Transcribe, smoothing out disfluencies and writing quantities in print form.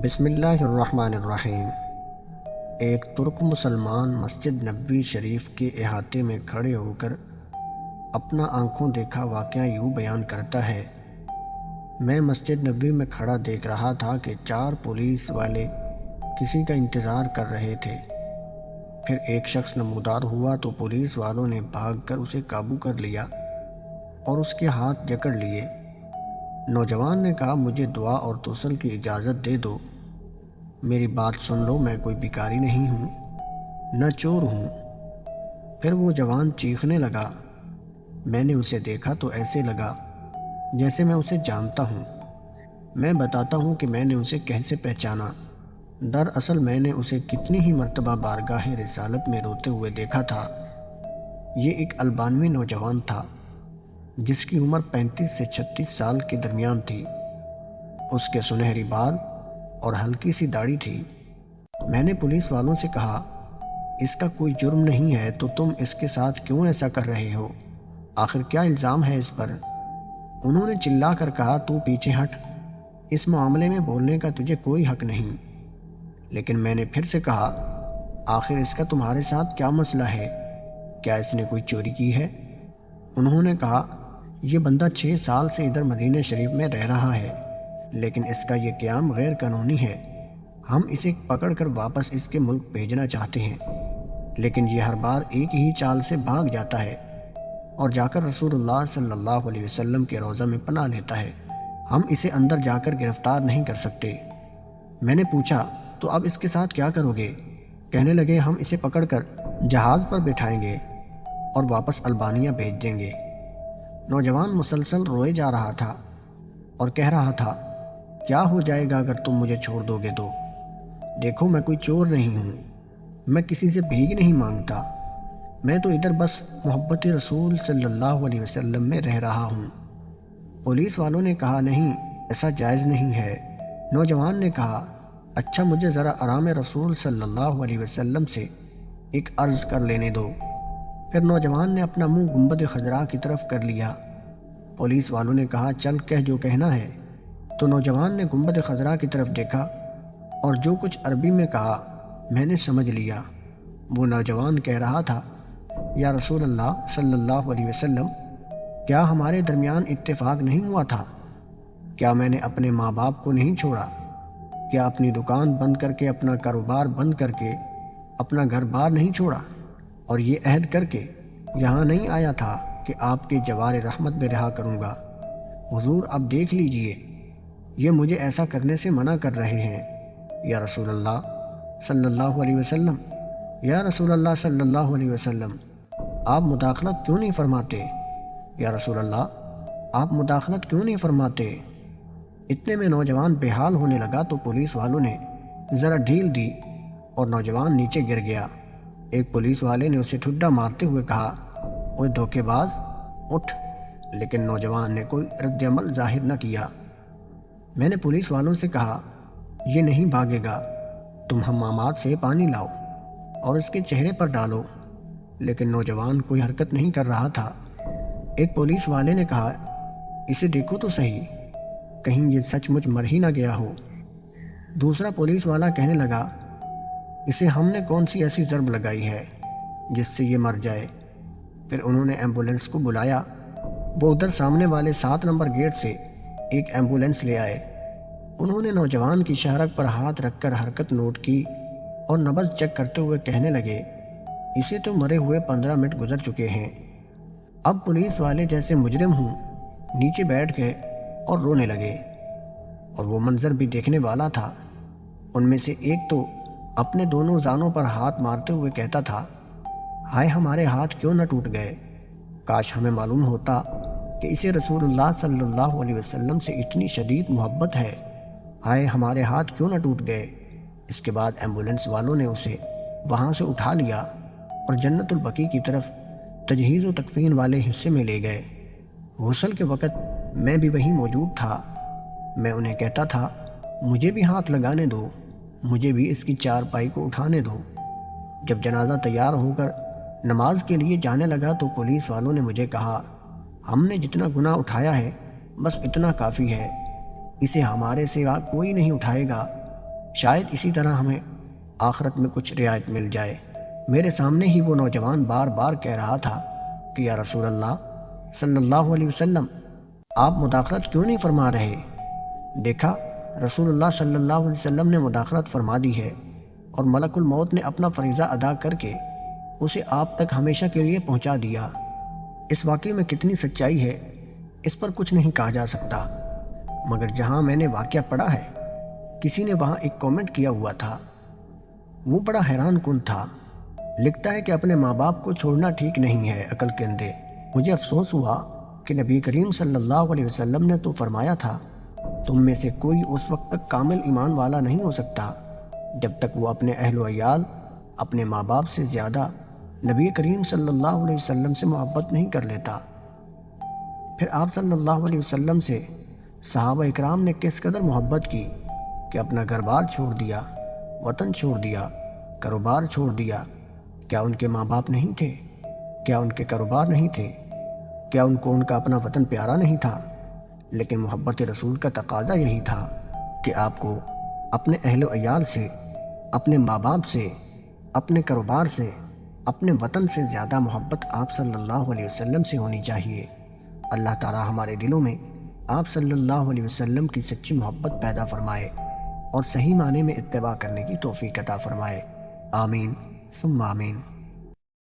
بسم اللہ الرحمن الرحیم۔ ایک ترک مسلمان مسجد نبوی شریف کے احاطے میں کھڑے ہو کر اپنا آنکھوں دیکھا واقعہ یوں بیان کرتا ہے۔ میں مسجد نبوی میں کھڑا دیکھ رہا تھا کہ 4 پولیس والے کسی کا انتظار کر رہے تھے۔ پھر ایک شخص نمودار ہوا تو پولیس والوں نے بھاگ کر اسے قابو کر لیا اور اس کے ہاتھ جکڑ لیے۔ نوجوان نے کہا، مجھے دعا اور توسل کی اجازت دے دو، میری بات سن لو، میں کوئی بھکاری نہیں ہوں، نہ چور ہوں۔ پھر وہ جوان چیخنے لگا۔ میں نے اسے دیکھا تو ایسے لگا جیسے میں اسے جانتا ہوں۔ میں بتاتا ہوں کہ میں نے اسے کیسے پہچانا۔ دراصل میں نے اسے کتنی ہی مرتبہ بارگاہ رسالت میں روتے ہوئے دیکھا تھا۔ یہ ایک البانوی نوجوان تھا جس کی عمر 35 سے 36 سال کے درمیان تھی۔ اس کے سنہری بال اور ہلکی سی داڑھی تھی۔ میں نے پولیس والوں سے کہا، اس کا کوئی جرم نہیں ہے تو تم اس کے ساتھ کیوں ایسا کر رہے ہو؟ آخر کیا الزام ہے اس پر؟ انہوں نے چلا کر کہا، تو پیچھے ہٹ، اس معاملے میں بولنے کا تجھے کوئی حق نہیں۔ لیکن میں نے پھر سے کہا، آخر اس کا تمہارے ساتھ کیا مسئلہ ہے؟ کیا اس نے کوئی چوری کی ہے؟ انہوں نے کہا، یہ بندہ 6 سال سے ادھر مدینہ شریف میں رہ رہا ہے، لیکن اس کا یہ قیام غیر قانونی ہے۔ ہم اسے پکڑ کر واپس اس کے ملک بھیجنا چاہتے ہیں، لیکن یہ ہر بار ایک ہی چال سے بھاگ جاتا ہے اور جا کر رسول اللہ صلی اللہ علیہ وسلم کے روضہ میں پناہ لیتا ہے۔ ہم اسے اندر جا کر گرفتار نہیں کر سکتے۔ میں نے پوچھا، تو اب اس کے ساتھ کیا کرو گے؟ کہنے لگے، ہم اسے پکڑ کر جہاز پر بٹھائیں گے اور واپس البانیہ بھیج دیں گے۔ نوجوان مسلسل روئے جا رہا تھا اور کہہ رہا تھا، کیا ہو جائے گا اگر تم مجھے چھوڑ دو گے تو؟ دیکھو، میں کوئی چور نہیں ہوں، میں کسی سے بھیک نہیں مانگتا، میں تو ادھر بس محبت رسول صلی اللہ علیہ وسلم میں رہ رہا ہوں۔ پولیس والوں نے کہا، نہیں، ایسا جائز نہیں ہے۔ نوجوان نے کہا، اچھا، مجھے ذرا آرام رسول صلی اللہ علیہ وسلم سے ایک عرض کر لینے دو۔ پھر نوجوان نے اپنا منہ گنبد خضرا کی طرف کر لیا۔ پولیس والوں نے کہا، چل کہہ جو کہنا ہے۔ تو نوجوان نے گنبد خضرا کی طرف دیکھا اور جو کچھ عربی میں کہا میں نے سمجھ لیا۔ وہ نوجوان کہہ رہا تھا، یا رسول اللہ صلی اللہ علیہ وسلم، کیا ہمارے درمیان اتفاق نہیں ہوا تھا؟ کیا میں نے اپنے ماں باپ کو نہیں چھوڑا؟ کیا اپنی دکان بند کر کے، اپنا کاروبار بند کر کے اپنا گھر بار نہیں چھوڑا؟ اور یہ عہد کر کے یہاں نہیں آیا تھا کہ آپ کے جوار رحمت میں رہا کروں گا؟ حضور، اب دیکھ لیجئے، یہ مجھے ایسا کرنے سے منع کر رہے ہیں۔ یا رسول اللہ صلی اللہ علیہ وسلم، یا رسول اللہ صلی اللہ علیہ وسلم، آپ مداخلت کیوں نہیں فرماتے؟ یا رسول اللہ، آپ مداخلت کیوں نہیں فرماتے؟ اتنے میں نوجوان بے حال ہونے لگا تو پولیس والوں نے ذرا ڈھیل دی اور نوجوان نیچے گر گیا۔ ایک پولیس والے نے اسے ٹھڈا مارتے ہوئے کہا، اوے دھوکے باز، اٹھ! لیکن نوجوان نے کوئی رد عمل ظاہر نہ کیا۔ میں نے پولیس والوں سے کہا، یہ نہیں بھاگے گا، تم حمامات سے پانی لاؤ اور اس کے چہرے پر ڈالو۔ لیکن نوجوان کوئی حرکت نہیں کر رہا تھا۔ ایک پولیس والے نے کہا، اسے دیکھو تو صحیح، کہیں یہ سچ مچ مر ہی نہ گیا ہو۔ دوسرا پولیس والا کہنے لگا، اسے ہم نے کون سی ایسی ضرب لگائی ہے جس سے یہ مر جائے؟ پھر انہوں نے ایمبولینس کو بلایا۔ وہ ادھر سامنے والے 7 نمبر گیٹ سے ایک ایمبولینس لے آئے۔ انہوں نے نوجوان کی شہرک پر ہاتھ رکھ کر حرکت نوٹ کی اور نبض چیک کرتے ہوئے کہنے لگے، اسے تو مرے ہوئے 15 منٹ گزر چکے ہیں۔ اب پولیس والے جیسے مجرم ہوں نیچے بیٹھ گئے اور رونے لگے، اور وہ منظر بھی دیکھنے والا تھا۔ ان میں سے ایک تو اپنے دونوں زانوں پر ہاتھ مارتے ہوئے کہتا تھا، ہائے، ہمارے ہاتھ کیوں نہ ٹوٹ گئے، کاش ہمیں معلوم ہوتا کہ اسے رسول اللہ صلی اللہ علیہ وسلم سے اتنی شدید محبت ہے، ہائے، ہمارے ہاتھ کیوں نہ ٹوٹ گئے۔ اس کے بعد ایمبولینس والوں نے اسے وہاں سے اٹھا لیا اور جنت البقیع کی طرف تجہیز و تکفین والے حصے میں لے گئے۔ غسل کے وقت میں بھی وہیں موجود تھا۔ میں انہیں کہتا تھا، مجھے بھی ہاتھ لگانے دو، مجھے بھی اس کی چارپائی کو اٹھانے دو۔ جب جنازہ تیار ہو کر نماز کے لیے جانے لگا تو پولیس والوں نے مجھے کہا، ہم نے جتنا گناہ اٹھایا ہے بس اتنا کافی ہے، اسے ہمارے سوا کوئی نہیں اٹھائے گا۔ شاید اسی طرح ہمیں آخرت میں کچھ رعایت مل جائے۔ میرے سامنے ہی وہ نوجوان بار بار کہہ رہا تھا کہ یا رسول اللہ صلی اللہ علیہ وسلم، آپ مداخلت کیوں نہیں فرما رہے؟ دیکھا، رسول اللہ صلی اللہ علیہ وسلم نے مداخلت فرما دی ہے، اور ملک الموت نے اپنا فریضہ ادا کر کے اسے آپ تک ہمیشہ کے لیے پہنچا دیا۔ اس واقعے میں کتنی سچائی ہے اس پر کچھ نہیں کہا جا سکتا، مگر جہاں میں نے واقعہ پڑھا ہے، کسی نے وہاں ایک کامنٹ کیا ہوا تھا، وہ بڑا حیران کن تھا۔ لکھتا ہے کہ اپنے ماں باپ کو چھوڑنا ٹھیک نہیں ہے عقل کے اندھے۔ مجھے افسوس ہوا کہ نبی کریم صلی اللہ علیہ وسلم نے تو فرمایا تھا، تم میں سے کوئی اس وقت تک کامل ایمان والا نہیں ہو سکتا جب تک وہ اپنے اہل و عیال، اپنے ماں باپ سے زیادہ نبی کریم صلی اللہ علیہ وسلم سے محبت نہیں کر لیتا۔ پھر آپ صلی اللہ علیہ وسلم سے صحابہ اکرام نے کس قدر محبت کی کہ اپنا گھر بار چھوڑ دیا، وطن چھوڑ دیا، کاروبار چھوڑ دیا۔ کیا ان کے ماں باپ نہیں تھے؟ کیا ان کے کاروبار نہیں تھے؟ کیا ان کو ان کا اپنا وطن پیارا نہیں تھا؟ لیکن محبت رسول کا تقاضا یہی تھا کہ آپ کو اپنے اہل و عیال سے، اپنے ماں باپ سے، اپنے کاروبار سے، اپنے وطن سے زیادہ محبت آپ صلی اللہ علیہ وسلم سے ہونی چاہیے۔ اللہ تعالی ہمارے دلوں میں آپ صلی اللہ علیہ وسلم کی سچی محبت پیدا فرمائے اور صحیح معنی میں اتباع کرنے کی توفیق عطا فرمائے۔ آمین ثم آمین۔